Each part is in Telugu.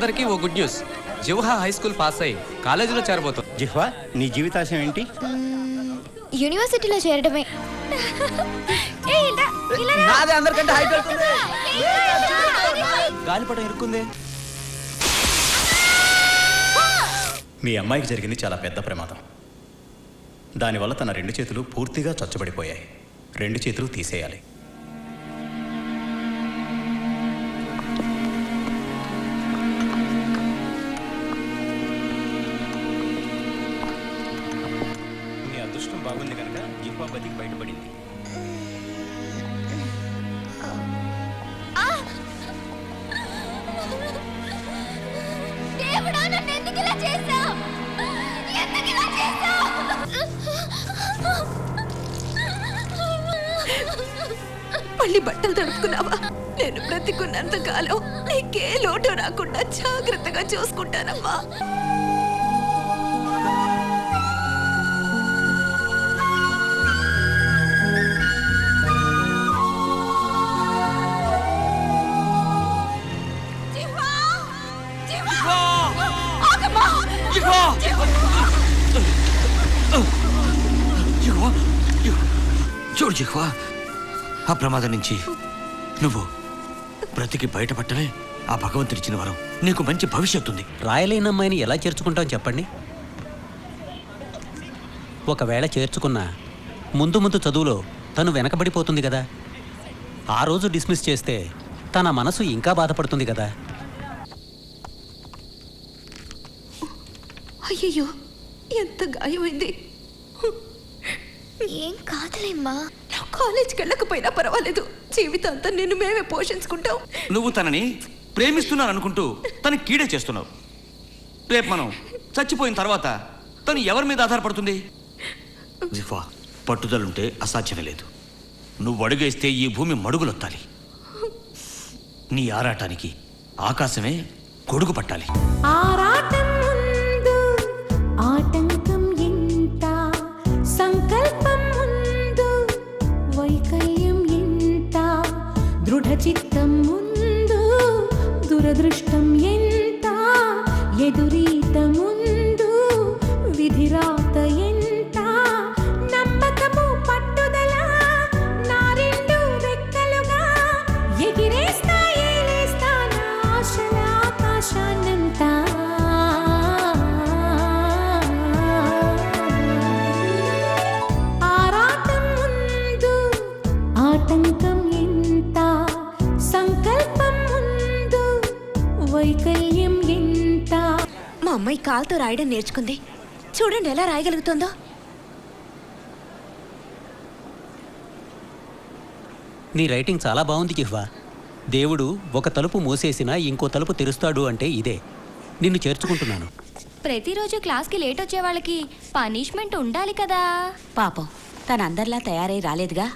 అందరికీ ఓ గుడ్ న్యూస్. జివహా హై స్కూల్ పాస్ అయ్యి కాలేజీలో చేరబోతుంది. జిహ్వా, నీ జీవితాశయం ఏంటి? యూనివర్సిటీలో చేరడమే. నాదే అందరికంటే హైట్ అవుతుంది. గాలిపటం ఇరుక్కుంది. మీ అమ్మాయికి జరిగింది చాలా పెద్ద ప్రమాదం. దానివల్ల తన 2 చేతులు పూర్తిగా చచ్చుబడిపోయాయి. 2 చేతులు తీసేయాలి. మీ అదృష్టం బాగుంది కనుక జిహ్వా బతికి బయటపడింది. దేవుడా, నన్ను ఎందుకు ఇలా చేశావ్? ఎందుకు ఇలా చేశావ్? మళ్ళీ బట్టలు తడుపుకున్నావా? నేను బ్రతికున్నంత కాలం నీకే లోటు రాకుండా జాగ్రత్తగా చూసుకుంటానమ్మా. చూడు జిహ్వా, ఆ ప్రమాదం నుంచి నువ్వు బ్రతికి బయటపడటమే ఆ భగవంతుడిచ్చిన వరం. నీకు మంచి భవిష్యత్తు ఉంది. రాయలేని అమ్మాయిని ఎలా చేర్చుకుంటాం చెప్పండి? ఒకవేళ చేర్చుకున్నా ముందు ముందు చదువులో తను వెనకబడిపోతుంది కదా. ఆ రోజు డిస్మిస్ చేస్తే తన మనసు ఇంకా బాధపడుతుంది కదా. అయ్యయ్యో, ఎంత గాయమైంది. ఏం కాదులేమ్మా. నా కాలేజ్కి వెళ్ళకపోయినా పర్వాలేదు, జీవితాంతం నిన్ను మేమే పోషించుకుంటాం. నువ్వు తనని ప్రేమిస్తున్నాను అనుకుంటూ తను కీడే చేస్తున్నావు. రేపు మనం చచ్చిపోయిన తర్వాత తను ఎవరి మీద ఆధారపడుతుంది? జిహ్వా, పట్టుదలుంటే అసాధ్యమే లేదు. నువ్వు అడుగేస్తే ఈ భూమి మడుగులొత్తాలి. నీ ఆరాటానికి ఆకాశమే గొడుగు పట్టాలి. ఆరాటం ముందు ఆటంకం ఎంత, సంకల్పం ముందు వైకల్యం ఎంత, దృఢ చిత్తం ముందు దురదృష్టం ఎంత, ఎదురీత ముందు విధిరాత ఎంత, నమ్మకము పట్టుదల నా 2 రెక్కలుగా ఎగిరేస్తా ఏలేస్తా నా ఆశల ఆకాశాన్నంతా. ఆరాటం ముందు ఆటంకం ఎంత, సంకల్పం ముందు వైకల్యం ఎంత. మా అమ్మాయి కాలుతో రాయడం నేర్చుకుంది. చూడండి ఎలా రాయగలుగుతుందో. నీ రైటింగ్ చాలా బాగుంది జిహ్వా. దేవుడు ఒక తలుపు మూసేసినా ఇంకో తలుపు తెరుస్తాడు అంటే ఇదే. నిన్ను చేర్చుకుంటున్నాను. ప్రతిరోజు క్లాస్కి లేట్ వచ్చే వాళ్ళకి పనిష్మెంట్ ఉండాలి కదా. పాపం, తను అందరిలా తయారై రాలేదుగా.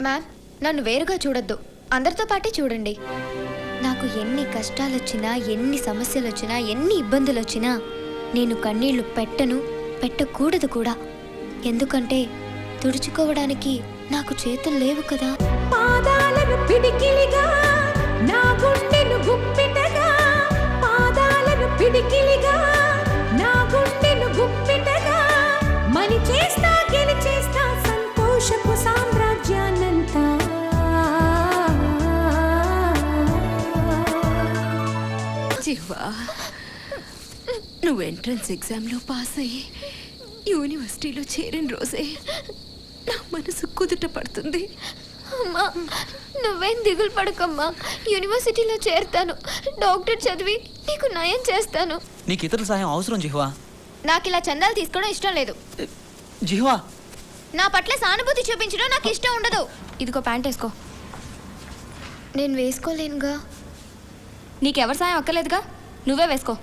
మ్యామ్, నన్ను వేరుగా చూడొద్దు, అందరితో పాటే చూడండి. నాకు ఎన్ని కష్టాలు వచ్చినా, ఎన్ని సమస్యలు వచ్చినా, ఎన్ని ఇబ్బందులు వచ్చినా నేను కన్నీళ్లు పెట్టకూడదు కూడా. ఎందుకంటే తుడుచుకోవడానికి నాకు చేతులు లేవు కదా. పాదాలను పిడికిలిగా నా గుండెను గుప్పిటగా, పాదాలను పిడికిలిగా నా గుండెను గుప్పిటగా, మని చేస్తా గెలిచేస్తా సంతోషపు సామ్రాజ్యాన్నంతా. జిహ్వా, నువ్వు ఎంట్రన్స్ ఎగ్జామ్లో పాస్ అయ్యి యూనివర్సిటీలో చేరిన రోజే నా మనసు కుదుట పడుతుంది. అమ్మా, నువ్వేం దిగులు పడకమ్మా. యూనివర్సిటీలో చేరుతాను, డాక్టర్ చదివి నీకు నయం చేస్తాను. నీకు ఇతరుల సహాయం అవసరం జిహ్వా. నాకు ఇలా చందాలు తీసుకోవడం ఇష్టం లేదు. జిహ్వా, నా పట్ల సానుభూతి చూపించడం నాకు ఇష్టం ఉండదు. ఇదిగో ప్యాంట్ వేసుకో. నేను వేసుకోలేనుగా. నీకెవరి సాయం అక్కర్లేదుగా, నువ్వే వేసుకో.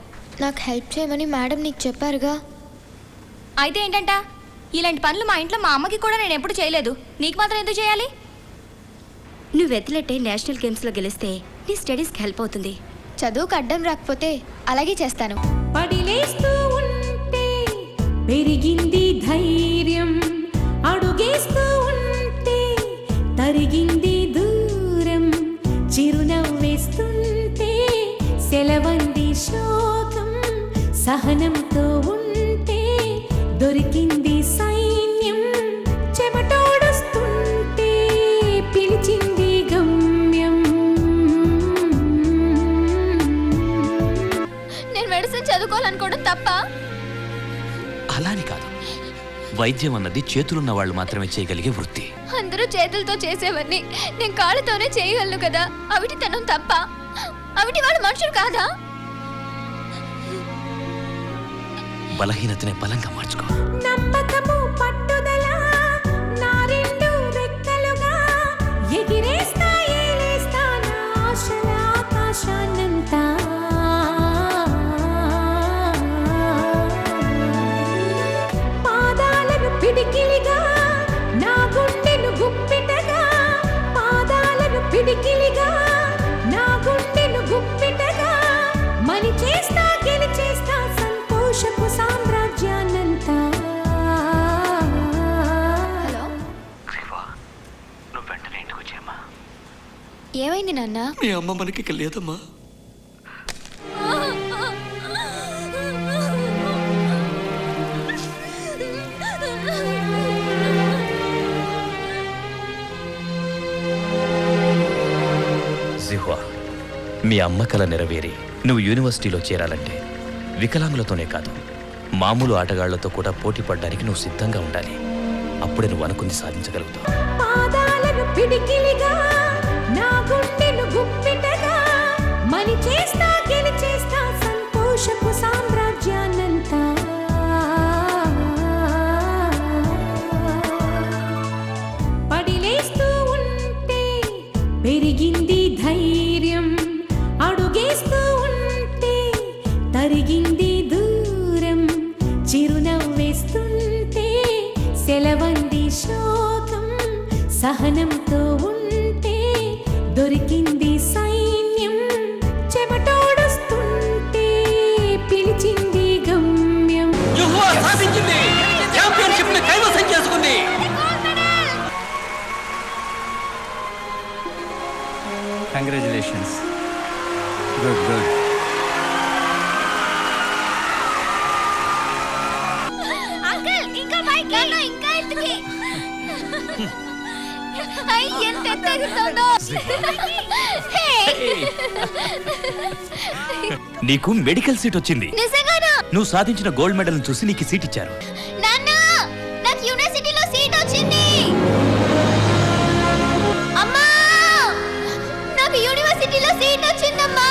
నాకు హెల్ప్ చేయమని మేడం నీకు చెప్పారుగా. అయితే ఏంటంట, ఇలాంటి పనులు మా ఇంట్లో మా అమ్మకి కూడా నేను ఎప్పుడు చేయలేదు. నీకు మాత్రం ఎందుకు చేయాలి? నువ్వు ఎత్తులట్టే నేషనల్ గేమ్స్లో గెలిస్తే నీ స్టడీస్కి హెల్ప్ అవుతుంది. చదువుకు అడ్డం రాకపోతే అలాగే చేస్తాను. పడిలేస్తూ ఉంటే పెరిగింది ధైర్యం, అడుగేస్తూ ఉంటే తరిగింది దూరం, చిరునవ్వేస్తుంటే సెలవంది శోభ. దొరికింది సైన్యం చెమటోడుస్తుంటే పిలిచింది గమ్యం. నేను మెడిసిన్ చదువుకోవాలనుకోవడం తప్ప? అలాని కాదు, వైద్యం అన్నది చేతులున్న వాళ్ళు మాత్రమే చేయగలిగే వృత్తి. అందరూ చేతులతో చేసేవన్నీ నేను కాళ్ళతోనే చేయగలను కదా. అవిటి తనం తప్ప? అవిటి వాళ్ళు మనుషులు కాదా? బలహీనతనే బలంగా మార్చుకో. నమ్మకము పట్టుదల నా రెండు రెక్కలుగా ఎగిరేస్తా ఏలేస్తా నా ఆశల ఆకాశాన్నంతా. పాదాలను పిడికిలిగా నా గుండెను గుప్పిటగా, పాదాలను పిడికిలిగా నా గుండెను గుప్పిటగా, మని చేస్తా గెలిచేస్తా సంతోషపు సామ్రాజ్యాన్నంతా. హలో, నువ్వు వెంటనే ఇంటికి వచ్చేయమ్మా. ఏమైంది నాన్న? మీ అమ్మ మనకి ఇక లేదమ్మా. జిహ్వా, మీ అమ్మ కల నెరవేరి నువ్వు యూనివర్సిటీలో చేరాలంటే వికలాంగులతోనే కాదు, మామూలు ఆటగాళ్లతో కూడా పోటీ పడడానికి నువ్వు సిద్ధంగా ఉండాలి. అప్పుడే నువ్వు అనుకుంది సాధించగలుగుతావు. పాదాలను పిడికిలిగా నా గుండెను గుప్పిటగా, మని చేస్తా గెలిచేస్తా సంతోషపు సామ్రాజ్యాన్నంతా. పడిలేస్తూ ఉంటే పెరిగింది ధైర్యం, అడుగేస్తూ ఉంటే తరిగింది దూరం, చిరునవ్వేస్తుంటే సెలవంది శోకం, సహనంతో ఉంటే దొరికింది సైన్యం, చెమటోడుస్తుంటే పిలిచింది గమ్యం. సాధించింది, ఛాంపియన్షిప్ ని కైవసం చేసుకుంది. కంగ్రాచులేషన్స్. Good good. అంకుల్, ఇంకా పైకి ఇంకా ఎత్తుకి. అయ్య, ఎంత ఎత్తెగుతుందో. హే! నీకు మెడికల్ సీట్ వచ్చింది. నిజంగానా? నువ్వు సాధించిన గోల్డ్ మెడల్ చూసి నీకు సీట్ ఇచ్చారు. నాన్న, నాకు యూనివర్సిటీలో సీట్ వచ్చింది. అమ్మా, నాకు యూనివర్సిటీలో సీట్ వచ్చిందమ్మా.